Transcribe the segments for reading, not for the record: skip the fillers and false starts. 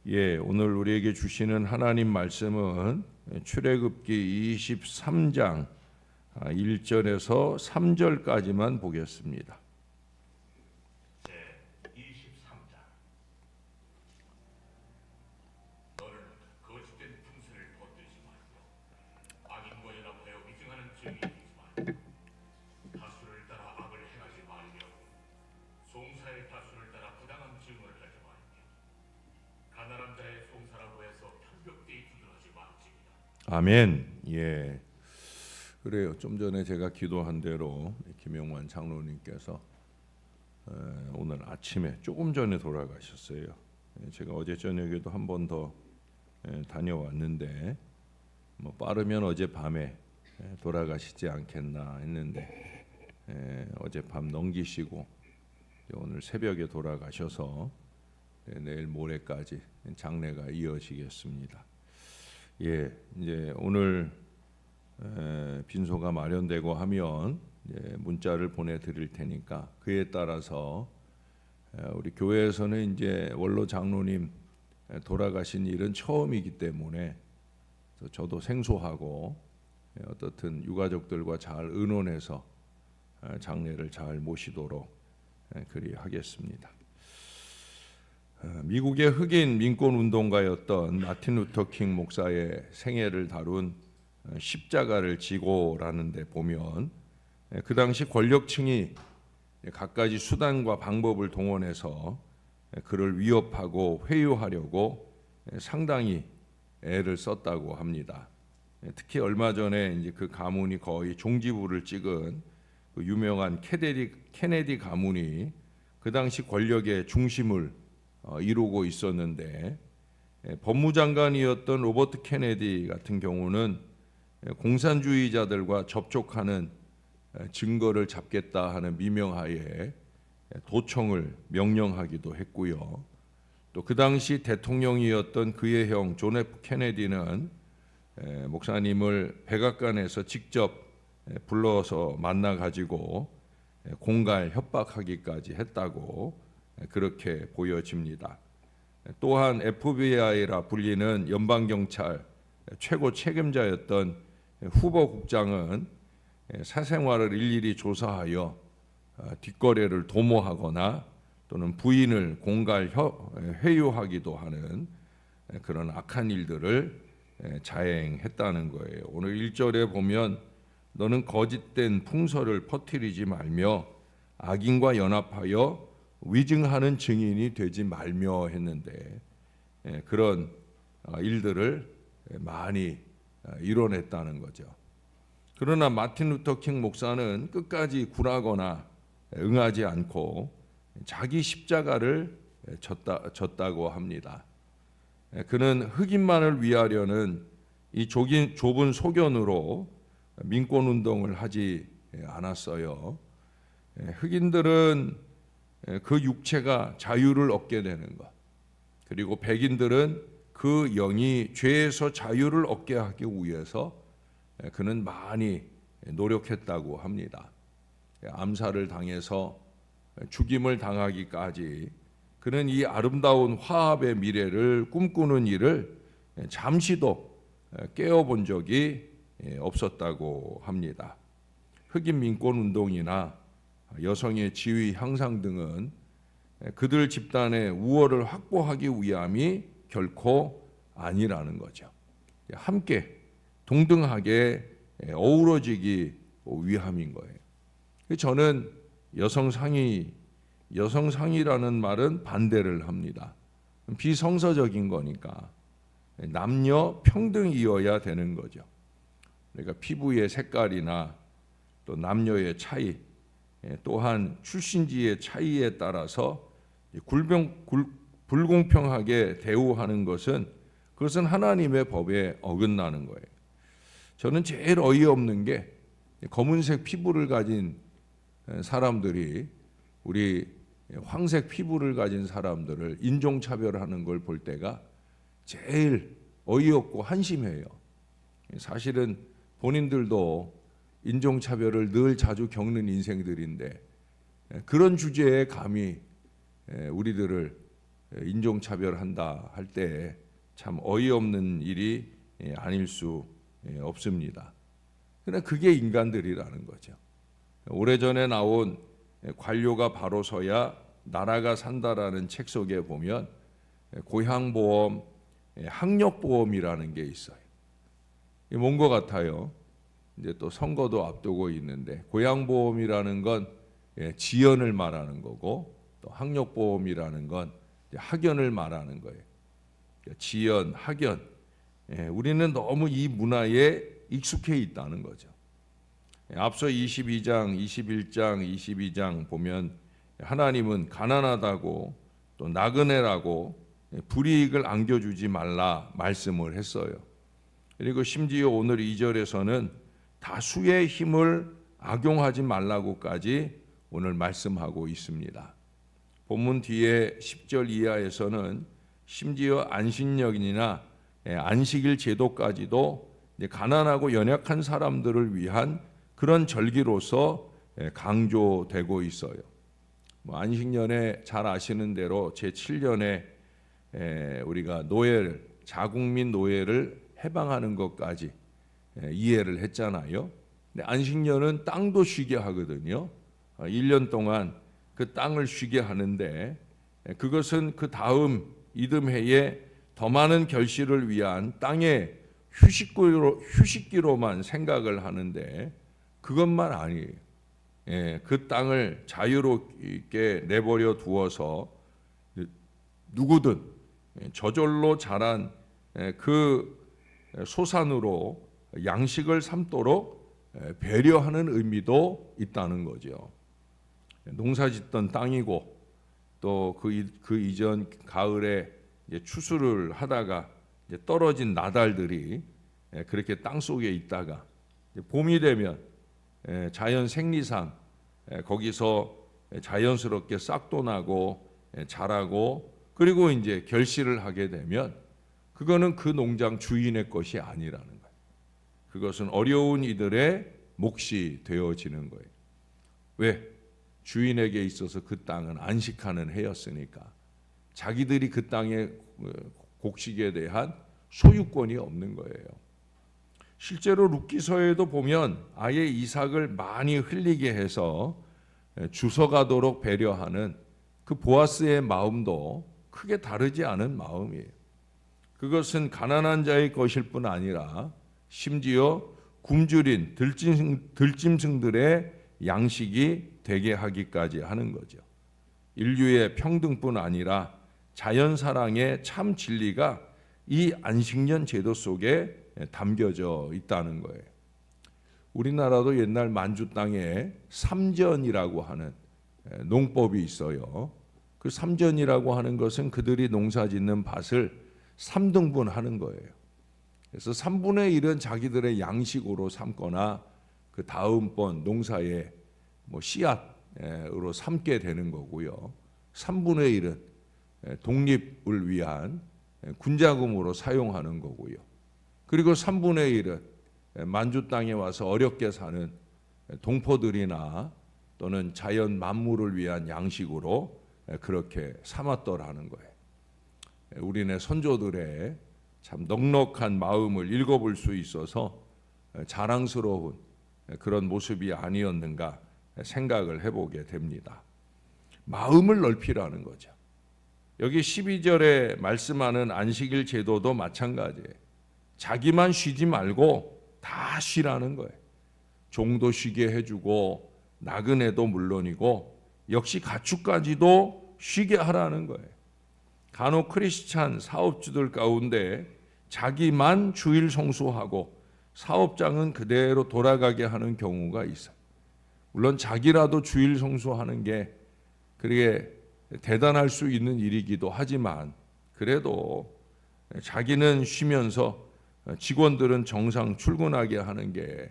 오늘 우리에게 주시는 하나님 말씀은 출애굽기 23장 1절에서 3절까지만 보겠습니다. 아멘. 그래요. 좀 전에 제가 기도한 대로 김영환 장로님께서 오늘 아침에 조금 전에 돌아가셨어요. 제가 어제 저녁에도 한 번 더 다녀왔는데 빠르면 어젯밤에 돌아가시지 않겠나 했는데 어젯밤 넘기시고 오늘 새벽에 돌아가셔서 내일 모레까지 장례가 이어지겠습니다. 이제 오늘 빈소가 마련되고 하면 문자를 보내드릴 테니까 그에 따라서 우리 교회에서는 이제 원로 장로님 돌아가신 일은 처음이기 때문에 저도 생소하고 어떻든 유가족들과 잘 의논해서 장례를 잘 모시도록 그리하겠습니다. 미국의 흑인 민권운동가였던 마틴 루터 킹 목사의 생애를 다룬 십자가를 지고라는 데 보면 그 당시 권력층이 갖가지 수단과 방법을 동원해서 그를 위협하고 회유하려고 상당히 애를 썼다고 합니다. 특히 얼마 전에 이제 그 가문이 거의 종지부를 찍은 그 유명한 케네디 가문이 그 당시 권력의 중심을 이루고 있었는데 법무장관이었던 로버트 케네디 같은 경우는 공산주의자들과 접촉하는 증거를 잡겠다 하는 미명하에 도청을 명령하기도 했고요. 또 그 당시 대통령이었던 그의 형 존 F 케네디는 목사님을 백악관에서 직접 불러서 만나 가지고 공갈 협박하기까지 했다고 그렇게 보여집니다. 또한 FBI라 불리는 연방경찰 최고 책임자였던 후보 국장은 사생활을 일일이 조사하여 뒷거래를 도모하거나 또는 부인을 공갈 회유하기도 하는 그런 악한 일들을 자행했다는 거예요. 오늘 1절에 보면 너는 거짓된 풍설을 퍼뜨리지 말며 악인과 연합하여 위증하는 증인이 되지 말며 했는데 그런 일들을 많이 이뤄냈다는 거죠. 그러나 마틴 루터 킹 목사는 끝까지 굴하거나 응하지 않고 자기 십자가를 졌다고 합니다. 그는 흑인만을 위하려는 이 좁은 소견으로 민권운동을 하지 않았어요. 흑인들은 그 육체가 자유를 얻게 되는 것, 그리고 백인들은 그 영이 죄에서 자유를 얻게 하기 위해서 그는 많이 노력했다고 합니다. 암살을 당해서 죽임을 당하기까지 그는 이 아름다운 화합의 미래를 꿈꾸는 일을 잠시도 깨어본 적이 없었다고 합니다. 흑인 민권운동이나 여성의 지위 향상 등은 그들 집단의 우월을 확보하기 위함이 결코 아니라는 거죠. 함께 동등하게 어우러지기 위함인 거예요. 저는 여성상이라는 말은 반대를 합니다. 비성서적인 거니까 남녀 평등이어야 되는 거죠. 그러니까 피부의 색깔이나 또 남녀의 차이, 또한 출신지의 차이에 따라서 불공평하게 대우하는 것은 그것은 하나님의 법에 어긋나는 거예요. 저는 제일 어이없는 게 검은색 피부를 가진 사람들이 우리 황색 피부를 가진 사람들을 인종차별하는 걸 볼 때가 제일 어이없고 한심해요. 사실은 본인들도 인종차별을 늘 자주 겪는 인생들인데 그런 주제에 감히 우리들을 인종차별한다 할 때 참 어이없는 일이 아닐 수 없습니다. 그러나 그게 인간들이라는 거죠. 오래전에 나온 관료가 바로 서야 나라가 산다라는 책 속에 보면 고향보험, 학력보험이라는 게 있어요. 이게 뭔 것 같아요? 이제 또 선거도 앞두고 있는데 고향보험이라는 건 지연을 말하는 거고 또 학력보험이라는 건 학연을 말하는 거예요. 지연, 학연. 우리는 너무 이 문화에 익숙해 있다는 거죠. 앞서 22장, 21장, 22장 보면 하나님은 가난하다고 또 나그네라고 불이익을 안겨주지 말라 말씀을 했어요. 그리고 심지어 오늘 2절에서는 다수의 힘을 악용하지 말라고까지 오늘 말씀하고 있습니다. 본문 뒤에 10절 이하에서는 심지어 안식년이나 안식일 제도까지도 가난하고 연약한 사람들을 위한 그런 절기로서 강조되고 있어요. 안식년에 잘 아시는 대로 제7년에 우리가 노예를, 자국민 노예를 해방하는 것까지 이해를 했잖아요. 근데 안식년은 땅도 쉬게 하거든요. 1년 동안 그 땅을 쉬게 하는데 그것은 그 다음 이듬해에 더 많은 결실을 위한 땅의 휴식기로만 생각을 하는데 그것만 아니에요. 그 땅을 자유롭게 내버려 두어서 누구든 저절로 자란 그 소산으로 양식을 삼도록 배려하는 의미도 있다는 거죠. 농사짓던 땅이고 또 그 이전 가을에 이제 추수를 하다가 이제 떨어진 나달들이 그렇게 땅 속에 있다가 봄이 되면 자연 생리상 거기서 자연스럽게 싹도 나고 자라고 그리고 이제 결실을 하게 되면 그거는 그 농장 주인의 것이 아니라는 거예요. 그것은 어려운 이들의 몫이 되어지는 거예요. 왜? 주인에게 있어서 그 땅은 안식하는 해였으니까 자기들이 그 땅의 곡식에 대한 소유권이 없는 거예요. 실제로 룻기서에도 보면 아예 이삭을 많이 흘리게 해서 주워가도록 배려하는 그 보아스의 마음도 크게 다르지 않은 마음이에요. 그것은 가난한 자의 것일 뿐 아니라 심지어 굶주린 들짐승들의 양식이 되게 하기까지 하는 거죠. 인류의 평등뿐 아니라 자연사랑의 참 진리가 이 안식년 제도 속에 담겨져 있다는 거예요. 우리나라도 옛날 만주 땅에 삼전이라고 하는 농법이 있어요. 그 삼전이라고 하는 것은 그들이 농사짓는 밭을 3등분 하는 거예요. 그래서 3분의 1은 자기들의 양식으로 삼거나 그 다음번 농사에 씨앗으로 삼게 되는 거고요. 3분의 1은 독립을 위한 군자금으로 사용하는 거고요. 그리고 3분의 1은 만주 땅에 와서 어렵게 사는 동포들이나 또는 자연 만물을 위한 양식으로 그렇게 삼았더라는 거예요. 우리네 선조들의 참 넉넉한 마음을 읽어볼 수 있어서 자랑스러운 그런 모습이 아니었는가 생각을 해보게 됩니다. 마음을 넓히라는 거죠. 여기 12절에 말씀하는 안식일 제도도 마찬가지예요. 자기만 쉬지 말고 다 쉬라는 거예요. 종도 쉬게 해주고 나그네도 물론이고 역시 가축까지도 쉬게 하라는 거예요. 간혹 크리스찬 사업주들 가운데 자기만 주일 성수하고 사업장은 그대로 돌아가게 하는 경우가 있어요. 물론 자기라도 주일 성수하는 게 그게 대단할 수 있는 일이기도 하지만 그래도 자기는 쉬면서 직원들은 정상 출근하게 하는 게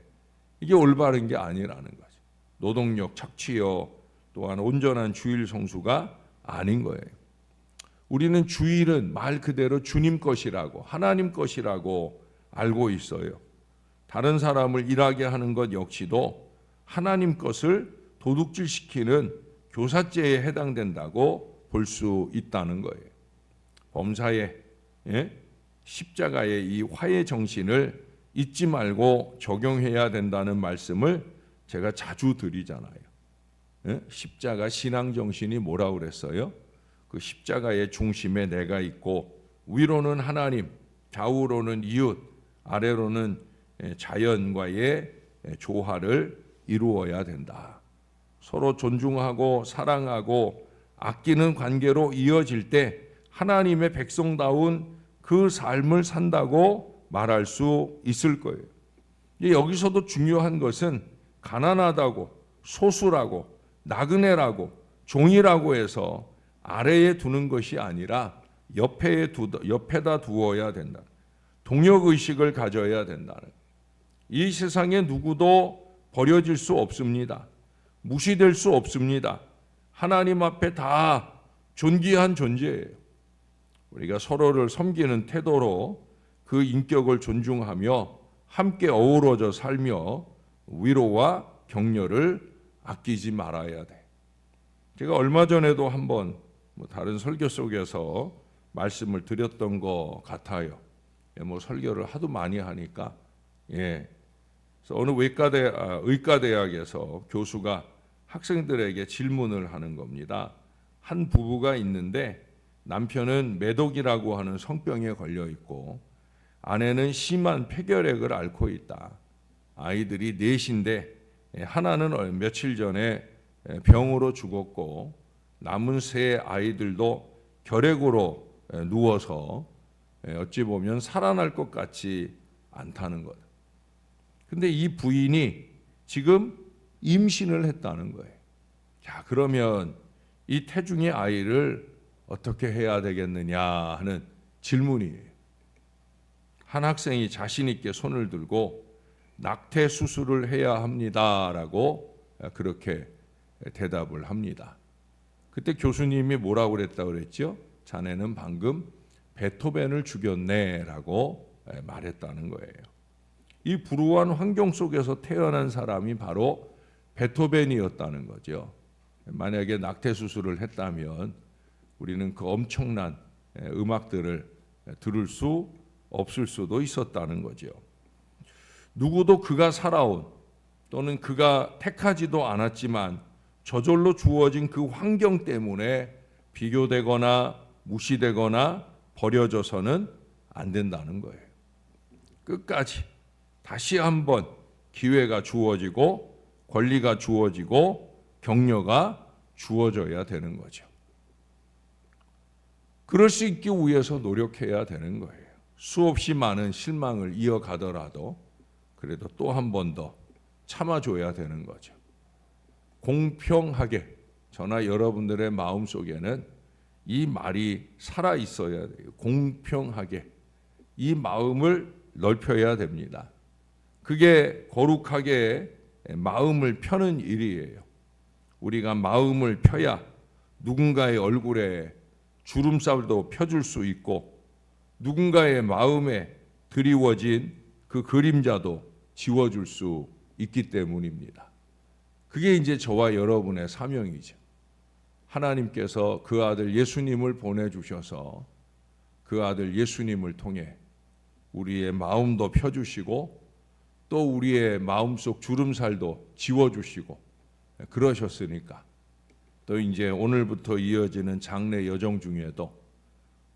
이게 올바른 게 아니라는 거죠. 노동력 착취요 또한 온전한 주일 성수가 아닌 거예요. 우리는 주일은 말 그대로 주님 것이라고 하나님 것이라고 알고 있어요. 다른 사람을 일하게 하는 것 역시도 하나님 것을 도둑질시키는 교사죄에 해당된다고 볼 수 있다는 거예요. 범사에 십자가의 이 화해 정신을 잊지 말고 적용해야 된다는 말씀을 제가 자주 드리잖아요. 십자가 신앙 정신이 뭐라고 그랬어요? 그 십자가의 중심에 내가 있고 위로는 하나님, 좌우로는 이웃, 아래로는 자연과의 조화를 이루어야 된다. 서로 존중하고 사랑하고 아끼는 관계로 이어질 때 하나님의 백성다운 그 삶을 산다고 말할 수 있을 거예요. 여기서도 중요한 것은 가난하다고 소수라고 나그네라고 종이라고 해서 아래에 두는 것이 아니라 옆에다 두어야 된다. 동역의식을 가져야 된다. 이 세상에 누구도 버려질 수 없습니다. 무시될 수 없습니다. 하나님 앞에 다 존귀한 존재예요. 우리가 서로를 섬기는 태도로 그 인격을 존중하며 함께 어우러져 살며 위로와 격려를 아끼지 말아야 돼. 제가 얼마 전에도 한번 다른 설교 속에서 말씀을 드렸던 것 같아요. 설교를 하도 많이 하니까. 그래서 어느 의과대학에서 교수가 학생들에게 질문을 하는 겁니다. 한 부부가 있는데 남편은 매독이라고 하는 성병에 걸려 있고 아내는 심한 폐결핵을 앓고 있다. 아이들이 넷인데 하나는 며칠 전에 병으로 죽었고 남은 세 아이들도 결핵으로 누워서 어찌 보면 살아날 것 같지 않다는 것. 근데 이 부인이 지금 임신을 했다는 거예요. 자, 그러면 이 태중의 아이를 어떻게 해야 되겠느냐 하는 질문이에요. 한 학생이 자신 있게 손을 들고 낙태 수술을 해야 합니다라고 그렇게 대답을 합니다. 그때 교수님이 뭐라고 그랬다고 그랬죠? 자네는 방금 베토벤을 죽였네라고 말했다는 거예요. 이 불우한 환경 속에서 태어난 사람이 바로 베토벤이었다는 거죠. 만약에 낙태 수술을 했다면 우리는 그 엄청난 음악들을 들을 수 없을 수도 있었다는 거죠. 누구도 그가 살아온 또는 그가 택하지도 않았지만 저절로 주어진 그 환경 때문에 비교되거나 무시되거나 버려져서는 안 된다는 거예요. 끝까지 다시 한번 기회가 주어지고 권리가 주어지고 격려가 주어져야 되는 거죠. 그럴 수 있기 위해서 노력해야 되는 거예요. 수없이 많은 실망을 이어가더라도 그래도 또 한 번 더 참아줘야 되는 거죠. 공평하게, 저나 여러분들의 마음속에는 이 말이 살아 있어야 돼요. 공평하게 이 마음을 넓혀야 됩니다. 그게 거룩하게 마음을 펴는 일이에요. 우리가 마음을 펴야 누군가의 얼굴에 주름살도 펴줄 수 있고 누군가의 마음에 드리워진 그 그림자도 지워줄 수 있기 때문입니다. 그게 이제 저와 여러분의 사명이죠. 하나님께서 그 아들 예수님을 보내주셔서 그 아들 예수님을 통해 우리의 마음도 펴주시고 또 우리의 마음속 주름살도 지워주시고 그러셨으니까 또 이제 오늘부터 이어지는 장례 여정 중에도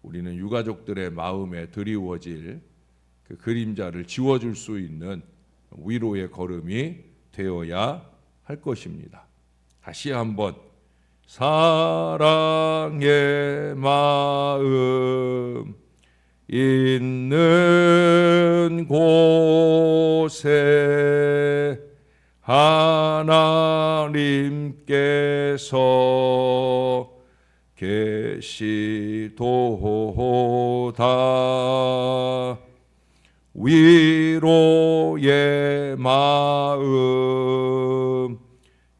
우리는 유가족들의 마음에 드리워질 그 그림자를 지워줄 수 있는 위로의 걸음이 되어야 할 것입니다. 다시 한번 사랑의 마음 있는 곳에 하나님께서 계시도다. 위로의 마음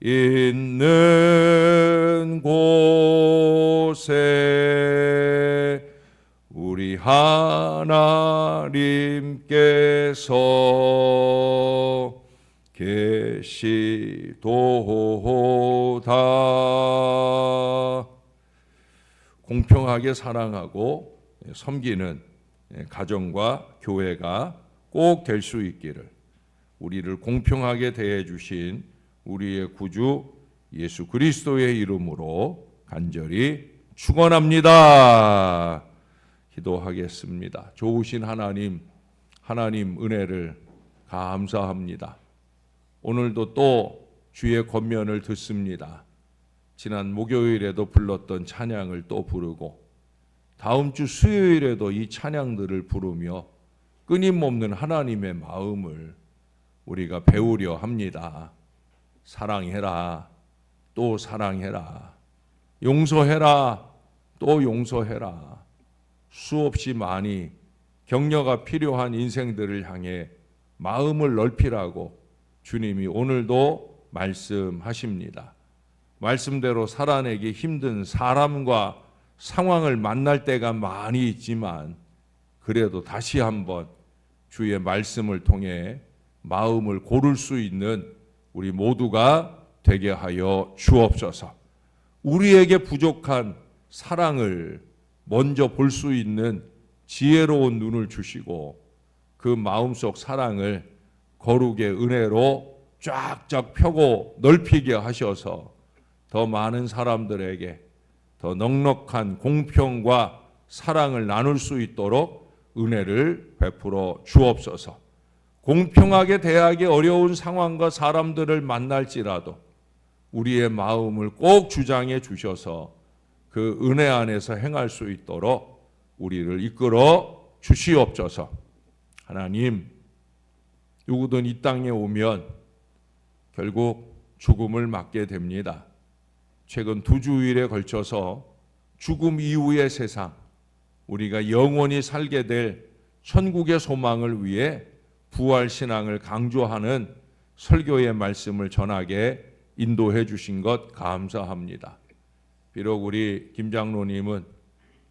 있는 곳에 우리 하나님께서 계시도다. 공평하게 사랑하고 섬기는 가정과 교회가 꼭 될 수 있기를 우리를 공평하게 대해 주신 우리의 구주 예수 그리스도의 이름으로 간절히 축원합니다. 기도하겠습니다. 좋으신 하나님 은혜를 감사합니다. 오늘도 또 주의 권면을 듣습니다. 지난 목요일에도 불렀던 찬양을 또 부르고 다음 주 수요일에도 이 찬양들을 부르며 끊임없는 하나님의 마음을 우리가 배우려 합니다. 사랑해라, 또 사랑해라. 용서해라, 또 용서해라. 수없이 많이 격려가 필요한 인생들을 향해 마음을 넓히라고 주님이 오늘도 말씀하십니다. 말씀대로 살아내기 힘든 사람과 상황을 만날 때가 많이 있지만 그래도 다시 한번 주의 말씀을 통해 마음을 고를 수 있는 우리 모두가 되게 하여 주옵소서. 우리에게 부족한 사랑을 먼저 볼 수 있는 지혜로운 눈을 주시고 그 마음속 사랑을 거룩의 은혜로 쫙쫙 펴고 넓히게 하셔서 더 많은 사람들에게 더 넉넉한 공평과 사랑을 나눌 수 있도록 은혜를 베풀어 주옵소서. 공평하게 대하기 어려운 상황과 사람들을 만날지라도 우리의 마음을 꼭 주장해 주셔서 그 은혜 안에서 행할 수 있도록 우리를 이끌어 주시옵소서. 하나님, 누구든 이 땅에 오면 결국 죽음을 맞게 됩니다. 최근 2주일에 걸쳐서 죽음 이후의 세상, 우리가 영원히 살게 될 천국의 소망을 위해 부활신앙을 강조하는 설교의 말씀을 전하게 인도해 주신 것 감사합니다. 비록 우리 김 장로님은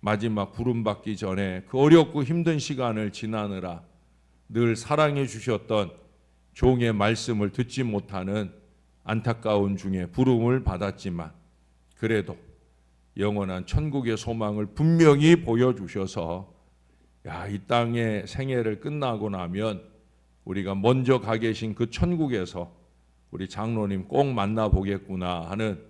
마지막 부름받기 전에 그 어렵고 힘든 시간을 지나느라 늘 사랑해 주셨던 종의 말씀을 듣지 못하는 안타까운 중에 부름을 받았지만 그래도 영원한 천국의 소망을 분명히 보여주셔서 이 땅의 생애를 끝나고 나면 우리가 먼저 가 계신 그 천국에서 우리 장로님 꼭 만나보겠구나 하는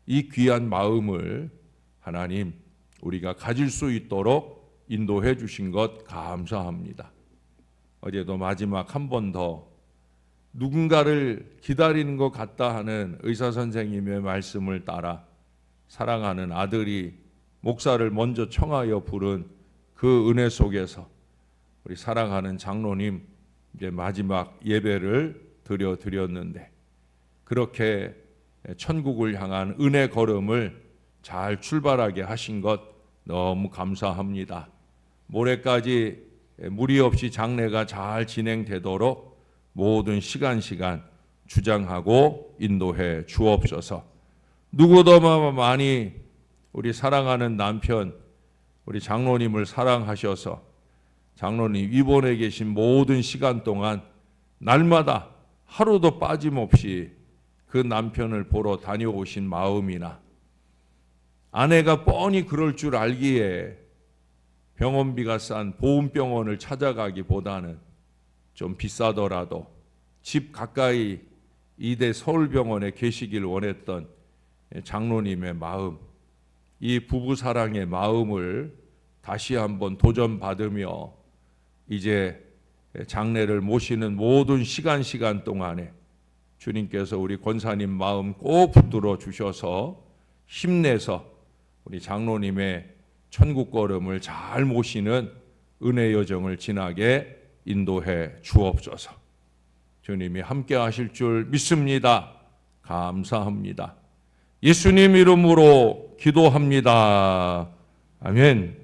이 귀한 마음을 하나님 우리가 가질 수 있도록 인도해 주신 것 감사합니다. 어제도 마지막 한 번 더 누군가를 기다리는 것 같다 하는 의사 선생님의 말씀을 따라 사랑하는 아들이 목사를 먼저 청하여 부른 그 은혜 속에서 우리 사랑하는 장로님 이제 마지막 예배를 드렸는데 그렇게 천국을 향한 은혜 걸음을 잘 출발하게 하신 것 너무 감사합니다. 모레까지 무리 없이 장례가 잘 진행되도록 모든 시간 주장하고 인도해 주옵소서. 누구보다 많이 우리 사랑하는 남편 우리 장로님을 사랑하셔서 장로님 입원해 계신 모든 시간 동안 날마다 하루도 빠짐없이 그 남편을 보러 다녀오신 마음이나 아내가 뻔히 그럴 줄 알기에 병원비가 싼 보훈병원을 찾아가기보다는 좀 비싸더라도 집 가까이 이대 서울병원에 계시길 원했던 장로님의 마음, 이 부부사랑의 마음을 다시 한번 도전받으며 이제 장례를 모시는 모든 시간 동안에 주님께서 우리 권사님 마음 꼭 붙들어 주셔서 힘내서 우리 장로님의 천국 걸음을 잘 모시는 은혜 여정을 지나게 인도해 주옵소서. 주님이 함께 하실 줄 믿습니다. 감사합니다. 예수님 이름으로 기도합니다. 아멘.